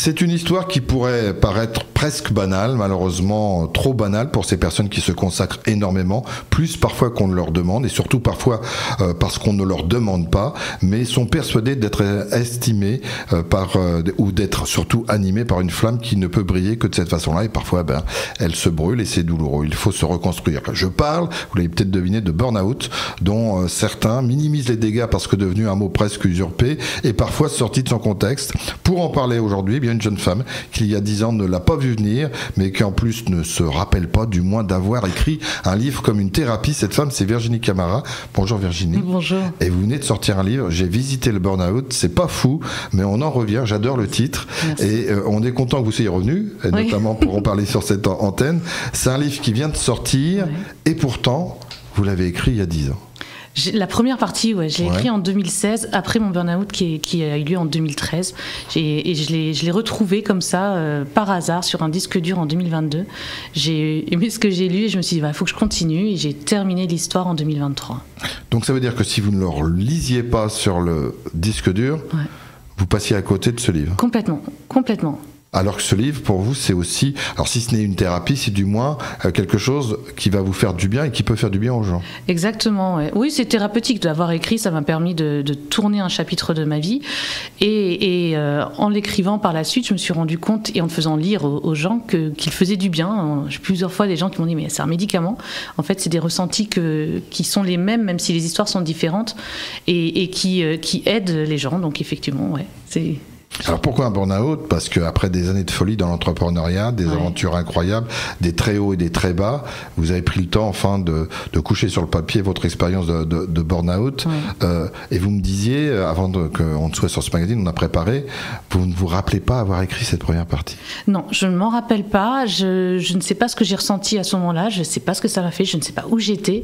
C'est une histoire qui pourrait paraître presque banale, malheureusement trop banale pour ces personnes qui se consacrent énormément, plus parfois qu'on ne leur demande, et surtout parfois parce qu'on ne leur demande pas, mais sont persuadés d'être estimés ou d'être surtout animés par une flamme qui ne peut briller que de cette façon-là, et parfois elle se brûle et c'est douloureux, il faut se reconstruire. Je parle, vous l'avez peut-être deviné, de burn-out, dont certains minimisent les dégâts parce que devenu un mot presque usurpé, et parfois sorti de son contexte. Pour en parler aujourd'hui, bien une jeune femme qui il y a 10 ans ne l'a pas vu venir, mais qui en plus ne se rappelle pas du moins d'avoir écrit un livre comme une thérapie. Cette femme, c'est Virginie Camara. Bonjour Virginie. Bonjour. Et vous venez de sortir un livre, J'ai visité le burn-out. C'est pas fou, mais on en revient. J'adore le titre. Merci. Et on est content que vous soyez revenu, et oui. notamment pour en parler sur cette antenne. C'est un livre qui vient de sortir, oui. Et pourtant, vous l'avez écrit il y a 10 ans. La première partie, j'ai écrit en 2016, après mon burn-out qui a eu lieu en 2013. Et je l'ai retrouvé comme ça, par hasard, sur un disque dur en 2022. J'ai aimé ce que j'ai lu et je me suis dit, il faut que je continue. Et j'ai terminé l'histoire en 2023. Donc ça veut dire que si vous ne le lisiez pas sur le disque dur, vous passiez à côté de ce livre. Complètement. Alors que ce livre, pour vous, c'est aussi, alors si ce n'est une thérapie, c'est du moins quelque chose qui va vous faire du bien et qui peut faire du bien aux gens. Exactement, ouais. Oui, c'est thérapeutique d'avoir écrit, ça m'a permis de tourner un chapitre de ma vie. Et en l'écrivant par la suite, je me suis rendu compte, et en le faisant lire aux gens, qu'il faisait du bien. J'ai plusieurs fois des gens qui m'ont dit, mais c'est un médicament. En fait, c'est des ressentis qui sont les mêmes, même si les histoires sont différentes, et qui aident les gens. Donc effectivement, c'est... Alors pourquoi un burn-out ? Parce qu'après des années de folie dans l'entrepreneuriat, des aventures incroyables, des très hauts et des très bas, vous avez pris le temps enfin de coucher sur le papier votre expérience de burn-out. Et vous me disiez, avant qu'on soit sur ce magazine, on a préparé, vous ne vous rappelez pas avoir écrit cette première partie ? Non, je ne m'en rappelle pas. Je ne sais pas ce que j'ai ressenti à ce moment-là. Je ne sais pas ce que ça m'a fait. Je ne sais pas où j'étais.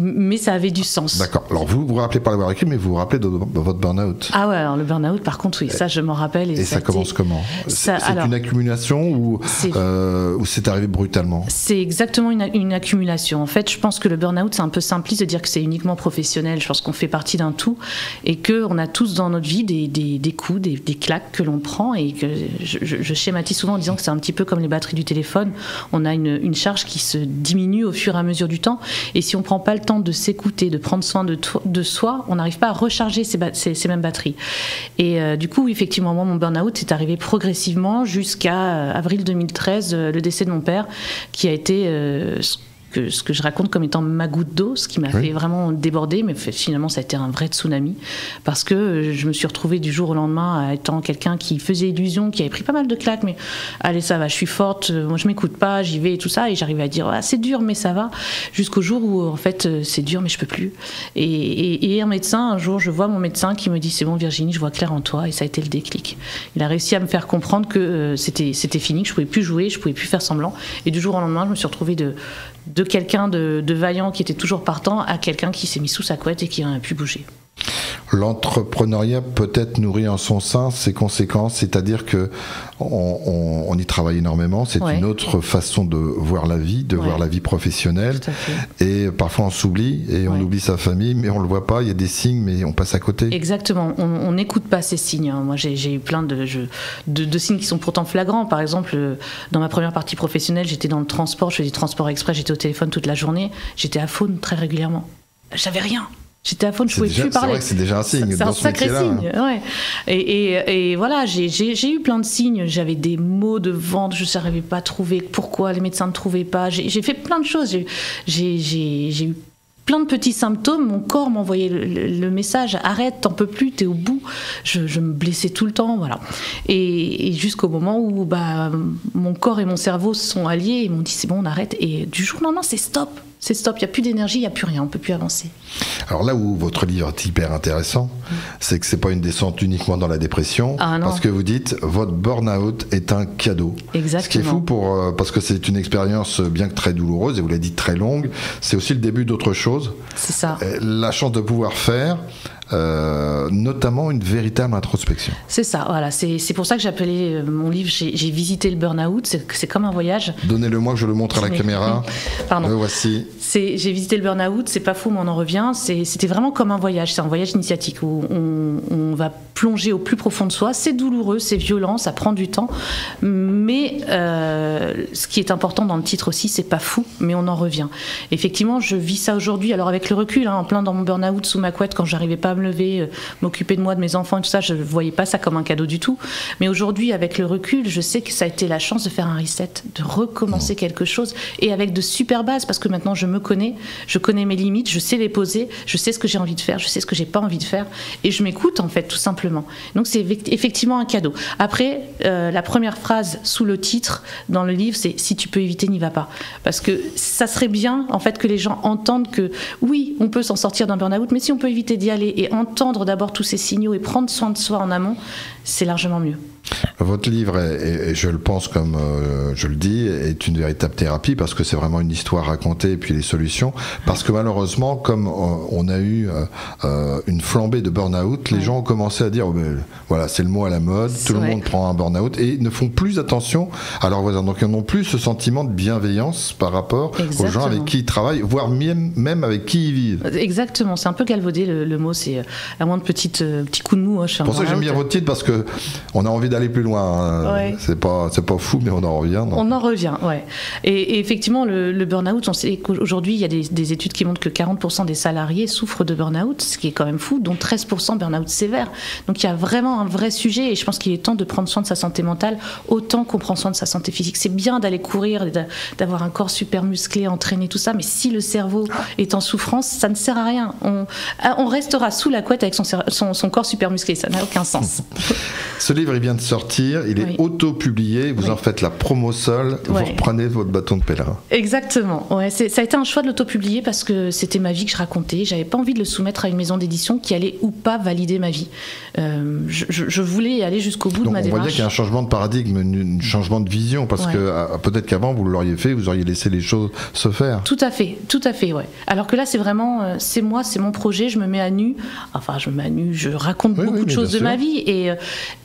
Mais ça avait du sens. D'accord. Alors vous vous rappelez pas l'avoir écrit, mais vous vous rappelez de votre burn-out. Ah ouais, alors le burn-out, par contre, oui, ça je m'en rappelle. Et ça commence comment ? C'est une accumulation ou c'est arrivé brutalement ? C'est exactement une accumulation. En fait, je pense que le burn-out, c'est un peu simpliste de dire que c'est uniquement professionnel. Je pense qu'on fait partie d'un tout et qu'on a tous dans notre vie des coups, des claques que l'on prend, et que je schématise souvent en disant que c'est un petit peu comme les batteries du téléphone. On a une charge qui se diminue au fur et à mesure du temps, et si on prend pas le temps de s'écouter, de prendre soin de soi, on n'arrive pas à recharger ces mêmes batteries. Et du coup, effectivement, moi, mon burn-out est arrivé progressivement jusqu'à avril 2013, le décès de mon père, qui a été ce que je raconte comme étant ma goutte d'eau, ce qui m'a fait vraiment déborder, mais finalement ça a été un vrai tsunami, parce que je me suis retrouvée du jour au lendemain à étant quelqu'un qui faisait illusion, qui avait pris pas mal de claques, mais allez, ça va, je suis forte, moi je m'écoute pas, j'y vais et tout ça, et j'arrivais à dire c'est dur mais ça va, jusqu'au jour où en fait c'est dur mais je peux plus. Et un médecin, un jour je vois mon médecin qui me dit c'est bon Virginie, je vois clair en toi, et ça a été le déclic. Il a réussi à me faire comprendre que c'était fini, que je pouvais plus jouer, je pouvais plus faire semblant, et du jour au lendemain je me suis retrouvée de quelqu'un de vaillant qui était toujours partant à quelqu'un qui s'est mis sous sa couette et qui n'a pu bouger. L'entrepreneuriat peut-être nourrit en son sein ses conséquences, c'est-à-dire que on y travaille énormément, c'est une autre façon de voir la vie, voir la vie professionnelle, et parfois on s'oublie et on oublie sa famille, mais on le voit pas, il y a des signes mais on passe à côté. Exactement, on n'écoute pas ces signes. Moi j'ai eu plein de signes qui sont pourtant flagrants. Par exemple, dans ma première partie professionnelle, j'étais dans le transport, je faisais du transport express, j'étais au téléphone toute la journée, j'étais à faune très régulièrement, j'avais rien. J'étais à faune, je pouvais plus parler. C'est vrai que c'est déjà un signe. C'est un sacré signe, Et voilà, j'ai eu plein de signes. J'avais des maux de ventre, je ne savais pas trouver pourquoi les médecins ne trouvaient pas. J'ai fait plein de choses. J'ai eu plein de petits symptômes. Mon corps m'envoyait le message arrête, t'en peux plus, t'es au bout. Je me blessais tout le temps, voilà. Et jusqu'au moment où mon corps et mon cerveau se sont alliés et m'ont dit c'est bon, on arrête. Et du jour au lendemain, c'est stop. C'est stop, il n'y a plus d'énergie, il n'y a plus rien, on ne peut plus avancer. Alors là où votre livre est hyper intéressant, c'est que ce n'est pas une descente uniquement dans la dépression, parce que vous dites votre burn-out est un cadeau. Exactement. Ce qui est fou parce que c'est une expérience bien que très douloureuse, et vous l'avez dit très longue, c'est aussi le début d'autre chose. C'est ça. La chance de pouvoir faire notamment une véritable introspection. C'est ça, voilà. C'est pour ça que j'ai appelé mon livre J'ai visité le burn-out. C'est comme un voyage. Donnez-le-moi que je le montre à la caméra. Pardon. Le voici. J'ai visité le burn-out, c'est pas fou, mais on en revient. C'était vraiment comme un voyage. C'est un voyage initiatique où on va plonger au plus profond de soi. C'est douloureux, c'est violent, ça prend du temps. Mais ce qui est important dans le titre aussi, c'est pas fou, mais on en revient. Effectivement, je vis ça aujourd'hui. Alors avec le recul, en plein dans mon burn-out sous ma couette, quand j'arrivais pas à me lever, m'occuper de moi, de mes enfants et tout ça, je voyais pas ça comme un cadeau du tout. Mais aujourd'hui, avec le recul, je sais que ça a été la chance de faire un reset, de recommencer quelque chose, et avec de super bases, parce que maintenant je me connais, je connais mes limites, je sais les poser, je sais ce que j'ai envie de faire, je sais ce que j'ai pas envie de faire, et je m'écoute en fait, tout simplement. Donc c'est effectivement un cadeau. Après, la première phrase sous le titre dans le livre, c'est si tu peux éviter, n'y va pas, parce que ça serait bien en fait que les gens entendent que oui, on peut s'en sortir d'un burn-out, mais si on peut éviter d'y aller et entendre d'abord tous ces signaux et prendre soin de soi en amont, c'est largement mieux. Votre livre, et je le pense comme je le dis, est une véritable thérapie, parce que c'est vraiment une histoire racontée et puis les solutions, parce que malheureusement, comme on a eu une flambée de burn-out, les gens ont commencé à dire voilà, c'est le mot à la mode, tout le monde prend un burn-out, et ne font plus attention à leurs voisins, donc ils n'ont plus ce sentiment de bienveillance par rapport aux gens avec qui ils travaillent, voire même avec qui ils vivent. Exactement, c'est un peu galvaudé le mot, c'est à moins de petits coups de mou. C'est pour ça que j'aime bien votre titre, parce que on a envie d'aller plus loin. Ouais. C'est pas fou, mais on en revient. Non. On en revient, ouais. Et effectivement, le burn-out, on sait qu'aujourd'hui, il y a des études qui montrent que 40% des salariés souffrent de burn-out, ce qui est quand même fou, dont 13% burn-out sévère. Donc il y a vraiment un vrai sujet, et je pense qu'il est temps de prendre soin de sa santé mentale autant qu'on prend soin de sa santé physique. C'est bien d'aller courir, d'avoir un corps super musclé, entraîné, tout ça, mais si le cerveau est en souffrance, ça ne sert à rien. On restera sous la couette avec son corps super musclé, ça n'a aucun sens. Ce livre, il vient de sortir, il est auto-publié, vous en faites la promo seule, vous reprenez votre bâton de pèlerin. Exactement, ouais, ça a été un choix de l'auto-publier parce que c'était ma vie que je racontais, j'avais pas envie de le soumettre à une maison d'édition qui allait ou pas valider ma vie. Je voulais aller jusqu'au bout de ma démarche. On voit bien qu'il y a un changement de paradigme, un changement de vision, parce que peut-être qu'avant vous l'auriez fait, vous auriez laissé les choses se faire. Tout à fait, ouais. Alors que là c'est vraiment, c'est moi, c'est mon projet, je me mets à nu, je raconte beaucoup de choses de ma vie,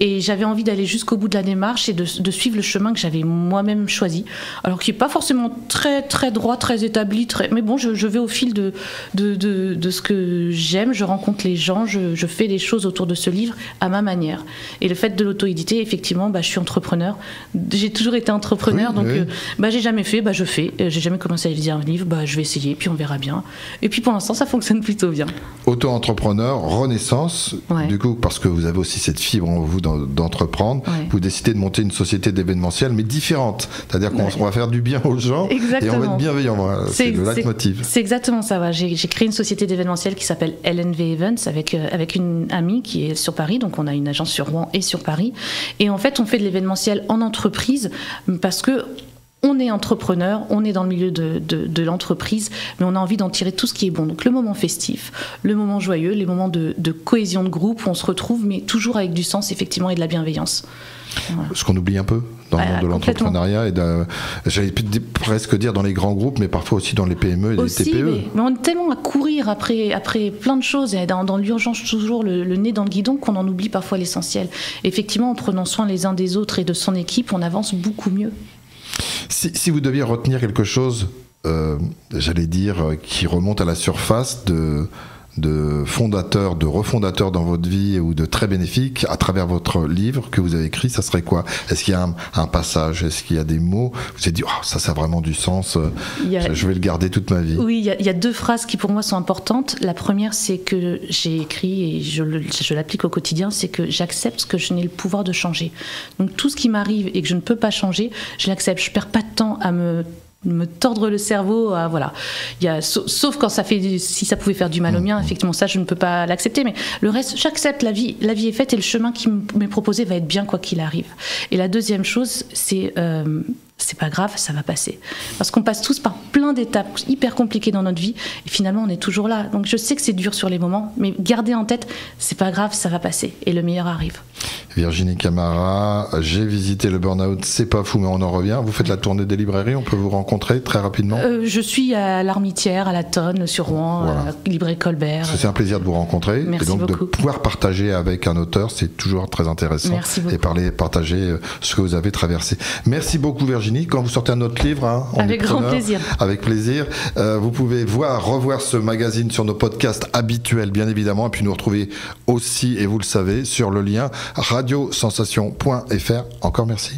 et j'avais envie d'aller jusqu'au bout de la démarche et de suivre le chemin que j'avais moi-même choisi, alors qui n'est pas forcément très, très droit, très établi, mais bon, je vais au fil de ce que j'aime, je rencontre les gens, je fais les choses autour de ce livre à ma manière. Et le fait de l'auto-éditer, effectivement, je suis entrepreneur, j'ai toujours été entrepreneur, j'ai jamais fait, je fais, j'ai jamais commencé à écrire un livre, je vais essayer, puis on verra bien. Et puis pour l'instant, ça fonctionne plutôt bien. Auto-entrepreneur, renaissance, du coup, parce que vous avez aussi cette fibre en vous d'entreprendre, vous décidez de monter une société d'événementiel, mais différente. C'est-à-dire qu'on va faire du bien aux gens. Exactement. Et on va être bienveillant. Voilà. C'est le leitmotiv. C'est exactement ça. Ouais. J'ai créé une société d'événementiel qui s'appelle LNV Events avec une amie qui est sur Paris. Donc on a une agence sur Rouen et sur Paris. Et en fait, on fait de l'événementiel en entreprise parce que on est entrepreneur, on est dans le milieu de l'entreprise, mais on a envie d'en tirer tout ce qui est bon. Donc le moment festif, le moment joyeux, les moments de cohésion de groupe où on se retrouve, mais toujours avec du sens, effectivement, et de la bienveillance. Voilà. Ce qu'on oublie un peu dans le monde de l'entrepreneuriat, j'allais presque dire dans les grands groupes, mais parfois aussi dans les PME et aussi, les TPE. Mais on est tellement à courir après plein de choses, et dans l'urgence toujours le nez dans le guidon, qu'on en oublie parfois l'essentiel. Effectivement, en prenant soin les uns des autres et de son équipe, on avance beaucoup mieux. Si vous deviez retenir quelque chose, j'allais dire, qui remonte à la surface de fondateur, de refondateur dans votre vie ou de très bénéfique à travers votre livre que vous avez écrit, ça serait quoi? Est-ce qu'il y a un passage? Est-ce qu'il y a des mots? Vous avez dit, ça a vraiment du sens, je vais le garder toute ma vie. Oui, il y a deux phrases qui pour moi sont importantes. La première, c'est que j'ai écrit et je l'applique au quotidien, c'est que j'accepte que je n'ai le pouvoir de changer. Donc tout ce qui m'arrive et que je ne peux pas changer, je l'accepte. Je perds pas de temps à me tordre le cerveau, voilà. Sauf quand si ça pouvait faire du mal au mien, effectivement, ça je ne peux pas l'accepter, mais le reste, j'accepte, la vie est faite et le chemin qui m'est proposé va être bien quoi qu'il arrive. Et la deuxième chose, c'est pas grave, ça va passer. Parce qu'on passe tous par plein d'étapes hyper compliquées dans notre vie et finalement on est toujours là. Donc je sais que c'est dur sur les moments, mais gardez en tête, c'est pas grave, ça va passer et le meilleur arrive. Virginie Camara, j'ai visité le Burnout, c'est pas fou mais on en revient. Vous faites la tournée des librairies, on peut vous rencontrer très rapidement? Je suis à l'Armitière, à la Tonne, sur Rouen, voilà. Librairie Colbert. C'est un plaisir de vous rencontrer. Merci et donc beaucoup. De pouvoir partager avec un auteur, c'est toujours très intéressant. Merci beaucoup. Et partager ce que vous avez traversé. Merci beaucoup Virginie. Quand vous sortez un autre livre, hein, avec grand plaisir. Avec plaisir. Vous pouvez revoir ce magazine sur nos podcasts habituels, bien évidemment, et puis nous retrouver aussi, et vous le savez, sur le lien radiosensation.fr. Encore merci.